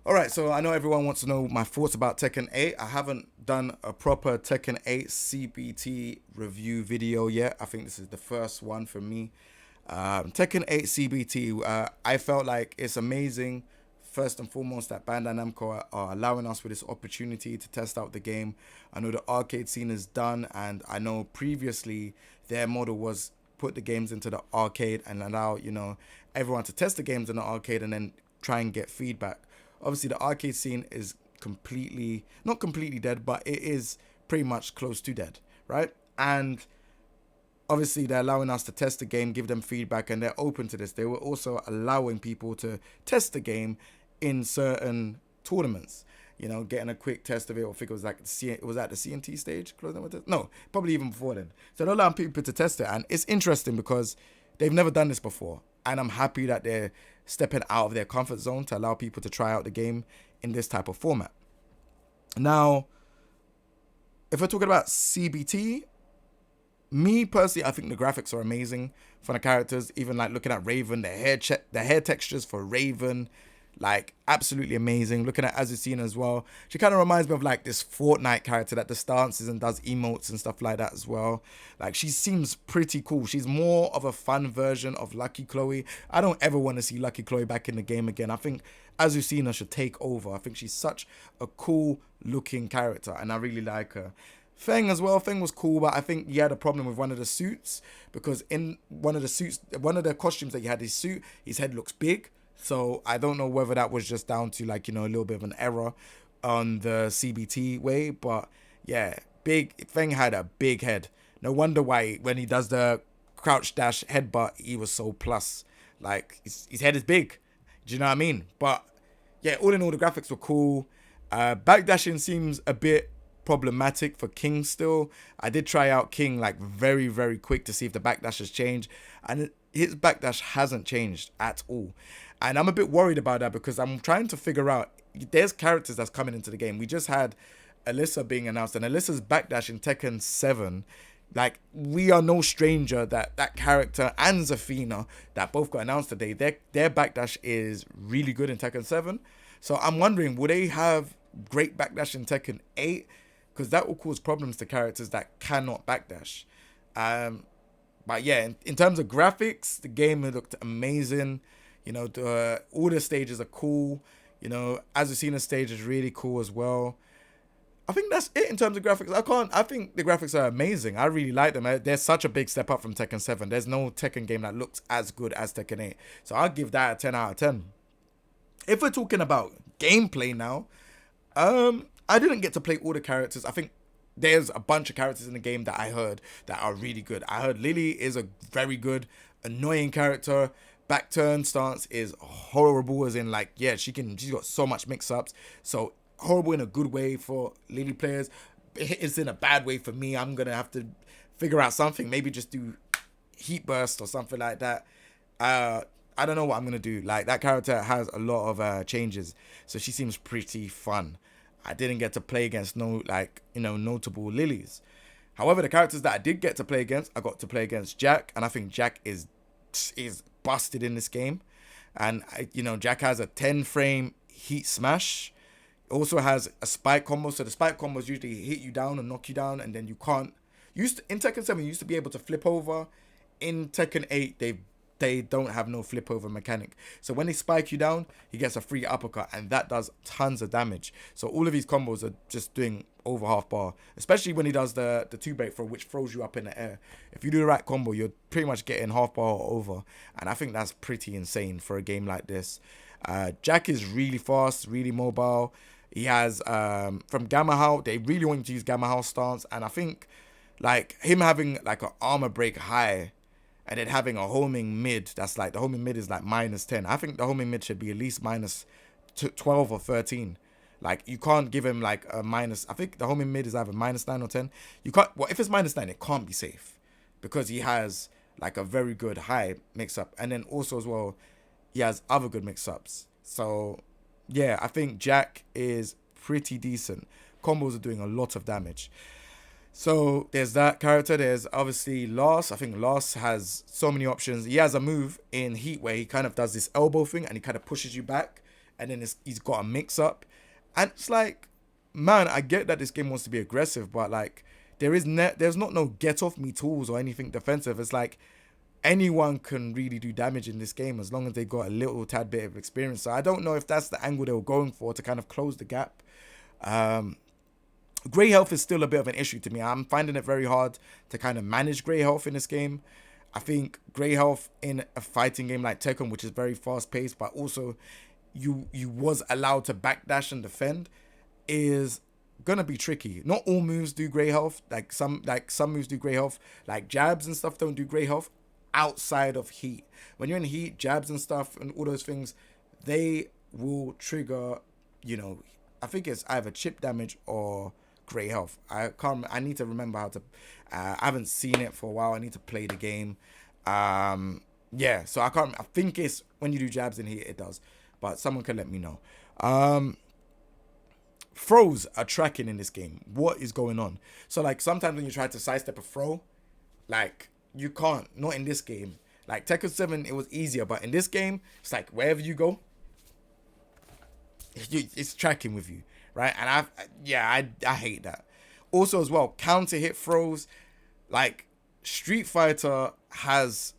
All right, so I know everyone wants to know my thoughts about Tekken 8. I haven't done a proper Tekken 8 CBT review video yet. I think this is the first one for me. Tekken 8 CBT, I felt like it's amazing. First and foremost, that Bandai Namco are allowing us with this opportunity to test out the game. I know the arcade scene is done, and I know previously their model was put the games into the arcade and allow, everyone to test the games in the arcade and then try and get feedback. Obviously, the arcade scene is not completely dead, but it is pretty much close to dead, right? And obviously they're allowing us to test the game, give them feedback, and they're open to this. They were also allowing people to test the game in certain tournaments, getting a quick test of it. I think it was like it was at the CNT stage, no, probably even before then. So they're allowing people to test it, and it's interesting because they've never done this before, and I'm happy that they're stepping out of their comfort zone to allow people to try out the game in this type of format. Now, if we're talking about CBT, me personally, I think the graphics are amazing for the characters. Even like looking at Raven, the hair textures for Raven, like absolutely amazing. Looking at Azucena as well, she kind of reminds me of like this Fortnite character that does dances and does emotes and stuff like that as well. Like she seems pretty cool. She's more of a fun version of Lucky Chloe. I don't ever want to see Lucky Chloe back in the game again. I think Azucena should take over. I think she's such a cool looking character, and I really like her. Feng as well. Feng was cool, but I think he had a problem with one of the suits, because in one of the costumes that he had, his head looks big. So I don't know whether that was just down to like, a little bit of an error on the CBT way. But yeah, Feng had a big head. No wonder why when he does the crouch dash headbutt, he was so plus. Like his head is big. Do you know what I mean? But yeah, all in all, the graphics were cool. Backdashing seems a bit problematic for King still. I did try out King like very, very quick to see if the backdash has changed, and his backdash hasn't changed at all. And I'm a bit worried about that because I'm trying to figure out, there's characters that's coming into the game. We just had Alyssa being announced, and Alyssa's backdash in Tekken 7, like, we are no stranger that character and Zafina that both got announced today, their backdash is really good in Tekken 7. So I'm wondering, will they have great backdash in Tekken 8? Because that will cause problems to characters that cannot backdash. But yeah, in terms of graphics, the game looked amazing. All the stages are cool. Azucena's stage is really cool as well. I think that's it in terms of graphics. I think the graphics are amazing. I really like them. They're such a big step up from Tekken 7. There's no Tekken game that looks as good as Tekken 8. So I'll give that a 10 out of 10. If we're talking about gameplay now, I didn't get to play all the characters. I think there's a bunch of characters in the game that I heard that are really good. I heard Lily is a very good, annoying character. Back turn stance is horrible, as in like, yeah, she's got so much mix-ups. So horrible in a good way for Lily players. It's in a bad way for me. I'm gonna have to figure out something. Maybe just do heat burst or something like that. I don't know what I'm gonna do. Like, that character has a lot of changes, so she seems pretty fun. I didn't get to play against notable Lilies. However, the characters that I did get to play against, I got to play against Jack, and I think Jack is busted in this game. And Jack has a 10 frame heat smash. Also has a spike combo. So the spike combos usually hit you down and knock you down, and then you can't. In Tekken 7, you used to be able to flip over. In Tekken 8, they don't have no flip over mechanic. So when they spike you down, he gets a free uppercut, and that does tons of damage. So all of these combos are just doing over half bar, especially when he does the two break throw, which throws you up in the air. If you do the right combo, you're pretty much getting half bar or over, and I think that's pretty insane for a game like this. Jack is really fast, really mobile. He has from Gamma How, they really want him to use Gamma How stance, and I think like him having like an armor break high and then having a homing mid, that's like, the homing mid is like -10. I think the homing mid should be at least minus 12 or 13. Like, you can't give him like a minus. I think the homing mid is either -9 or 10. You can't. Well, if it's -9, it can't be safe, because he has like a very good high mix up, and then also as well, he has other good mix ups. So yeah, I think Jack is pretty decent. Combos are doing a lot of damage. So there's that character. There's obviously Lars. I think Lars has so many options. He has a move in Heat where he kind of does this elbow thing and he kind of pushes you back and then he's got a mix up, and it's like, man, I get that this game wants to be aggressive, but like there's not no get off me tools or anything defensive. It's like anyone can really do damage in this game as long as they got a little tad bit of experience. So I don't know if that's the angle they were going for to kind of close the gap. Grey health is still a bit of an issue to me. I'm finding it very hard to kind of manage grey health in this game. I think grey health in a fighting game like Tekken, which is very fast paced, but also you was allowed to backdash and defend, is gonna be tricky. Not all moves do grey health. Like some moves do grey health. Like jabs and stuff don't do grey health outside of heat. When you're in heat, jabs and stuff and all those things, they will trigger, you know, I think it's either chip damage or grey health. I need to remember how to. I haven't seen it for a while. I need to play the game. Yeah, so I can't. I think it's when you do jabs in here, it does. But someone can let me know. Throws are tracking in this game. What is going on? So like sometimes when you try to sidestep a throw, like you can't. Not in this game. Like Tekken 7, it was easier, but in this game, it's like wherever you go, it's tracking with you, right? And I hate that. Also as well, counter hit throws, like Street Fighter has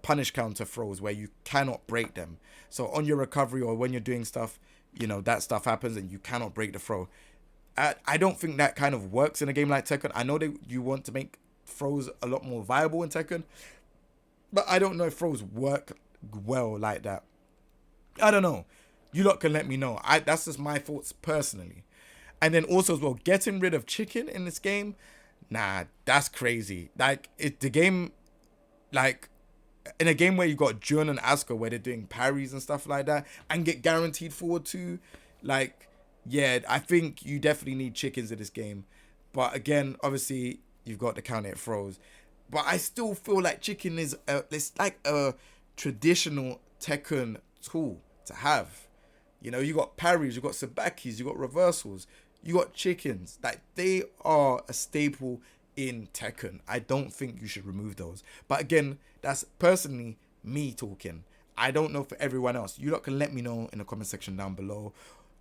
punish counter throws where you cannot break them. So on your recovery or when you're doing stuff, you know, that stuff happens and you cannot break the throw. I don't think that kind of works in a game like Tekken. I know that you want to make throws a lot more viable in Tekken, but I don't know if throws work well like that. I don't know. You lot can let me know. That's just my thoughts personally. And then also as well, getting rid of chicken in this game, nah, that's crazy. Like the game, like in a game where you got Jun and Asuka where they're doing parries and stuff like that and get guaranteed forward too, like, yeah, I think you definitely need chickens in this game. But again, obviously you've got the counter hit throws. But I still feel like chicken is it's like a traditional Tekken tool to have. You know, you got parries, you got sabakis, you got reversals, you got chickens. Like they are a staple in Tekken. I don't think you should remove those. But again, that's personally me talking. I don't know for everyone else. You lot can let me know in the comment section down below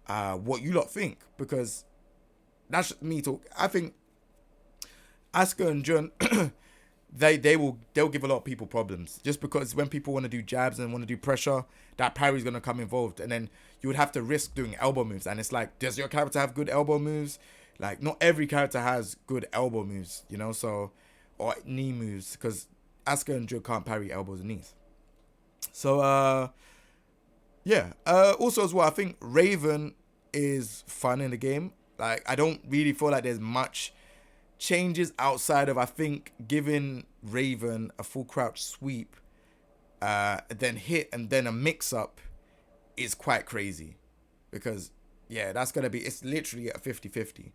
what you lot think, because that's me talk. I think Asuka and Jun they'll give a lot of people problems, just because when people want to do jabs and want to do pressure, that parry is going to come involved, and then you would have to risk doing elbow moves, and it's like, does your character have good elbow moves? Like not every character has good elbow moves, you know, so, or knee moves, because Asuka and Jun can't parry elbows and knees. So yeah, also as well, I think Raven is fun in the game. Like I don't really feel like there's much changes outside of, I think, giving Raven a full crouch sweep, then hit and then a mix up is quite crazy, because yeah, that's gonna be, it's literally a 50-50.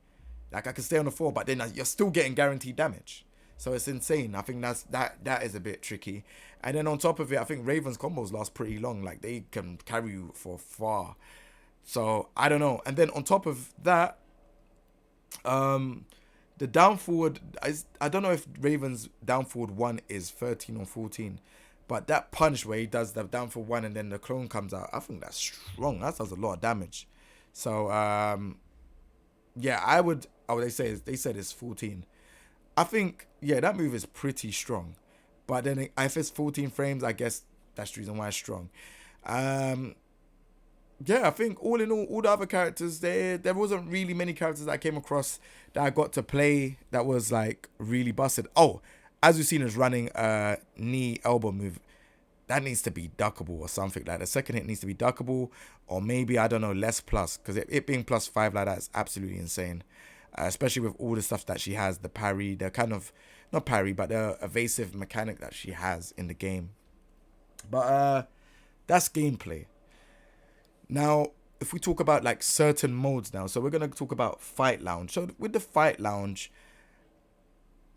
Like I can stay on the floor, but then you're still getting guaranteed damage, so it's insane. I think that is a bit tricky. And then on top of it, I think Raven's combos last pretty long. Like they can carry you for far, so I don't know. And then on top of that, the down forward, I don't know if Raven's down forward 1 is 13 or 14, but that punch where he does the down forward 1 and then the clone comes out, I think that's strong. That does a lot of damage. So yeah, they said it's 14. I think, yeah, that move is pretty strong. But then if it's 14 frames, I guess that's the reason why it's strong. Yeah, I think all in all the other characters, there wasn't really many characters that I came across that I got to play that was like really busted. Oh, Azucena's running a knee elbow move. That needs to be duckable or something like that. The second hit needs to be duckable, or maybe, I don't know, less plus, because it being +5 like that is absolutely insane. Especially with all the stuff that she has, the parry, the kind of, not parry, but the evasive mechanic that she has in the game. But that's gameplay. Now, if we talk about like certain modes now, so we're going to talk about Fight Lounge. So with the Fight Lounge,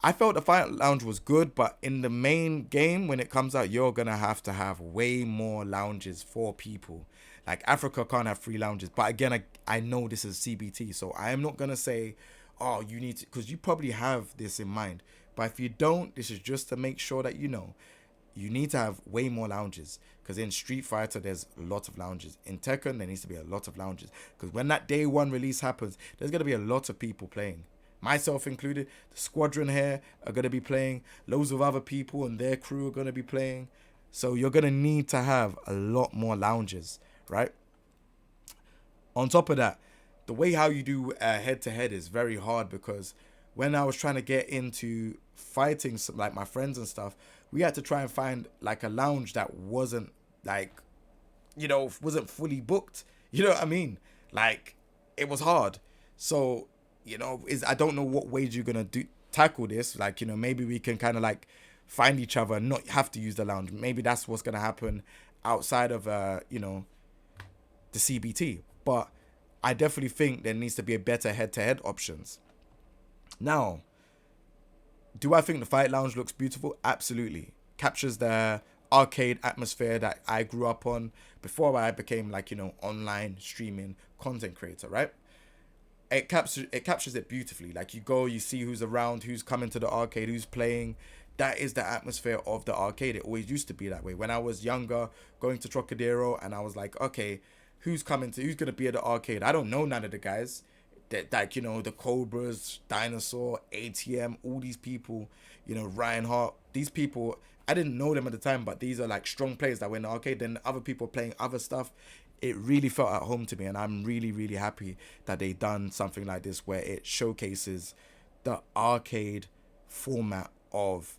I felt the Fight Lounge was good, but in the main game, when it comes out, you're going to have way more lounges for people. Like Africa can't have 3 lounges. But again, I know this is CBT, so I am not going to say, oh, you need to, because you probably have this in mind. But if you don't, this is just to make sure that you know. you need to have way more lounges, because in Street Fighter there's a lot of lounges. In Tekken there needs to be a lot of lounges, because when that day one release happens, there's going to be a lot of people playing, myself included. The squadron here are going to be playing, loads of other people and their crew are going to be playing. So you're going to need to have a lot more lounges, right? On top of that, the way how you do head-to-head is very hard, because when I was trying to get into fighting some, like my friends and stuff, we had to try and find like a lounge that wasn't like, wasn't fully booked. You know what I mean? Like, it was hard. So, I don't know what ways you're going to tackle this. Like, maybe we can kind of like find each other and not have to use the lounge. Maybe that's what's going to happen outside of, the CBT. But I definitely think there needs to be a better head-to-head options. Now, do I think the Fight Lounge looks beautiful? Absolutely. Captures the arcade atmosphere that I grew up on before I became like, online streaming content creator, right? It captures it beautifully. Like, you go, you see who's around, who's coming to the arcade, who's playing. That is the atmosphere of the arcade. It always used to be that way. When I was younger, going to Trocadero, and I was like, okay, who's going to be at the arcade? I don't know none of the guys. Like, the Cobras, Dinosaur, ATM, all these people, Reinhardt, these people, I didn't know them at the time, but these are like strong players that went to the arcade. Then other people playing other stuff. It really felt at home to me, and I'm really, really happy that they done something like this where it showcases the arcade format of,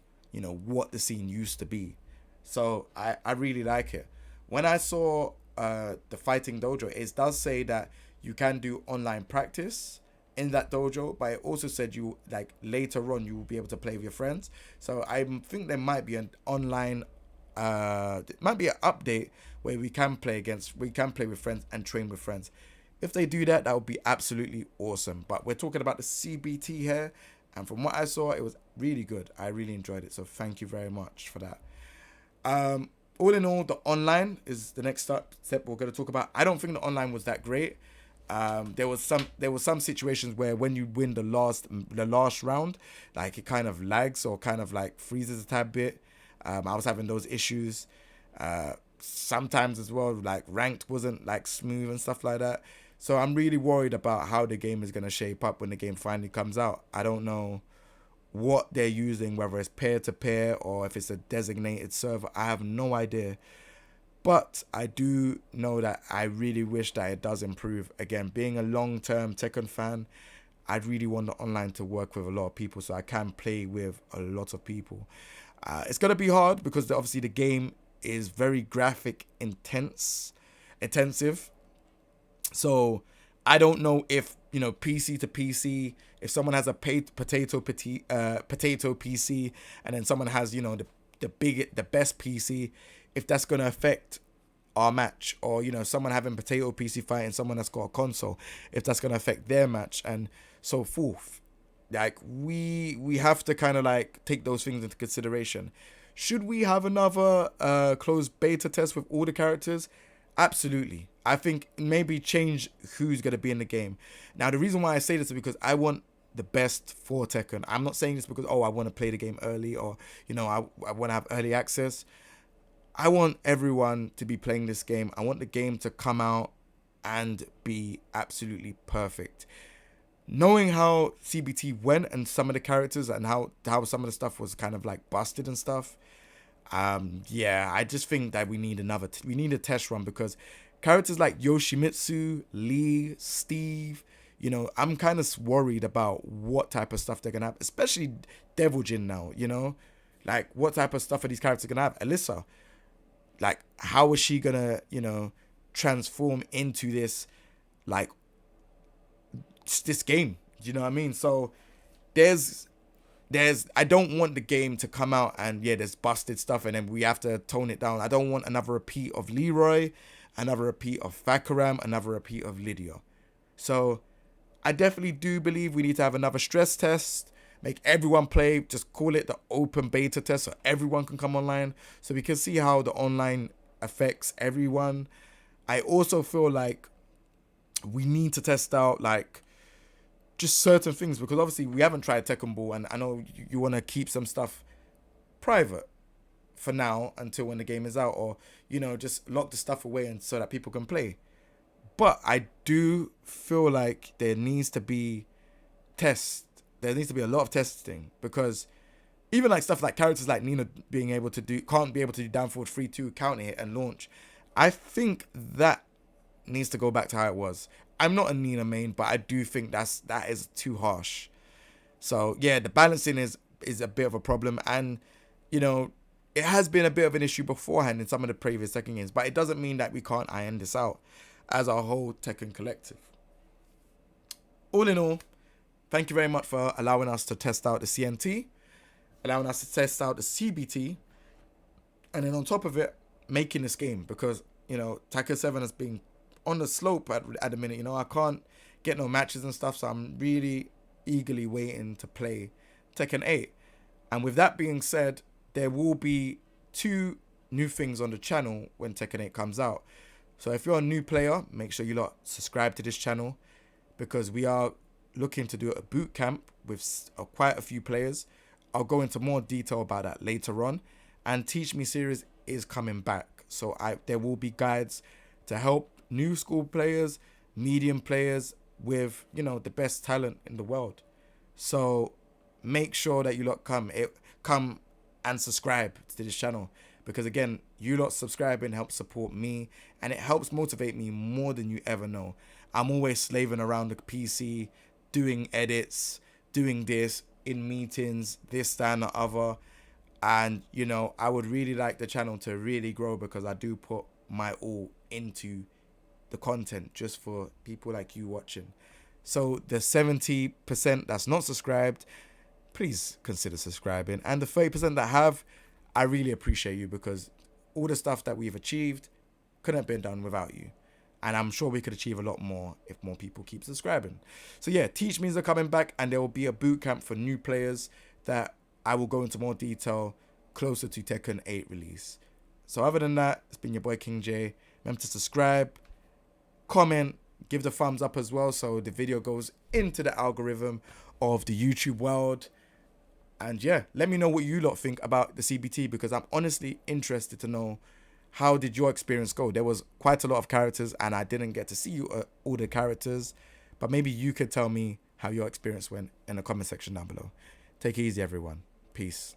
what the scene used to be. So I really like it. When I saw the Fighting Dojo, it does say that you can do online practice in that dojo, but it also said you, like, later on you will be able to play with your friends. So I think there might be an online it might be an update where we can play with friends and train with friends. If they do that, that would be absolutely awesome. But we're talking about the CBT here, and from what I saw, it was really good. I really enjoyed it, so thank you very much for that. All in all, the online is the next step we're going to talk about. I don't think the online was that great. There was some situations where when you win the last round, like, it kind of lags or kind of like freezes a tad bit. I was having those issues. Sometimes as well, like, ranked wasn't like smooth and stuff like that. So I'm really worried about how the game is going to shape up when the game finally comes out. I don't know what they're using, whether it's peer-to-peer or if it's a designated server. I have no idea. But I do know that I really wish that it does improve. Again, being a long-term Tekken fan, I'd really want the online to work with a lot of people so I can play with a lot of people. It's going to be hard because obviously the game is very graphic intensive. So I don't know if, PC to PC, if someone has a potato PC and then someone has, the best PC, if that's going to affect our match, or, someone having potato PC fighting someone that's got a console, if that's going to affect their match and so forth. Like, we have to kind of like take those things into consideration. Should we have another closed beta test with all the characters? Absolutely. I think maybe change who's going to be in the game. Now, the reason why I say this is because I want the best for Tekken. I'm not saying this because, I want to play the game early, or, I want to have early access. I want everyone to be playing this game. I want the game to come out and be absolutely perfect. Knowing how CBT went and some of the characters and how some of the stuff was kind of like busted and stuff. I just think that we need a test run, because characters like Yoshimitsu, Lee, Steve, I'm kind of worried about what type of stuff they're going to have, especially Devil Jin now, like what type of stuff are these characters going to have? Alyssa, like, how is she going to, transform into this, like, this game? You know what I mean? So there's I don't want the game to come out and there's busted stuff and then we have to tone it down. I don't want another repeat of Leroy, another repeat of Fakaram, another repeat of Lydia. So I definitely do believe we need to have another stress test, make everyone play, just call it the open beta test so everyone can come online, so we can see how the online affects everyone. I also feel like we need to test out like just certain things, because obviously we haven't tried Tekken Ball, and I know you want to keep some stuff private. for now until when the game is out, or just lock the stuff away and so that people can play. But I do feel like there needs to be there needs to be a lot of testing, because even like stuff like characters like Nina can't be able to do down forward 3-2 counter hit and launch. I think that needs to go back to how it was. I'm not a Nina main, but I do think that is too harsh. So yeah, the balancing is a bit of a problem, and it has been a bit of an issue beforehand in some of the previous Tekken games, but it doesn't mean that we can't iron this out as a whole Tekken collective. All in all, thank you very much for allowing us to test out the CNT, allowing us to test out the CBT, and then on top of it, making this game, because Tekken 7 has been on the slope at the minute. I can't get no matches and stuff, so I'm really eagerly waiting to play Tekken 8. And with that being said, there will be 2 new things on the channel when Tekken 8 comes out. So if you're a new player, make sure you lot subscribe to this channel, because we are looking to do a boot camp with quite a few players. I'll go into more detail about that later on. And Teach Me series is coming back, so there will be guides to help new school players, medium players with the best talent in the world. So make sure that you lot come and subscribe to this channel, because again, you lot subscribing helps support me, and it helps motivate me more than you ever know. I'm always slaving around the PC, doing edits, doing this in meetings, this, that, and the other. And I would really like the channel to really grow, because I do put my all into the content just for people like you watching. So the 70% that's not subscribed, please consider subscribing. And the 30% that have, I really appreciate you, because all the stuff that we've achieved couldn't have been done without you. And I'm sure we could achieve a lot more if more people keep subscribing. So yeah, Teach Me's are coming back, and there will be a boot camp for new players that I will go into more detail closer to Tekken 8 release. So other than that, it's been your boy King J. Remember to subscribe, comment, give the thumbs up as well, so the video goes into the algorithm of the YouTube world. And yeah, let me know what you lot think about the CBT, because I'm honestly interested to know, how did your experience go? There was quite a lot of characters, and I didn't get to see all the characters, but maybe you could tell me how your experience went in the comment section down below. Take it easy, everyone. Peace.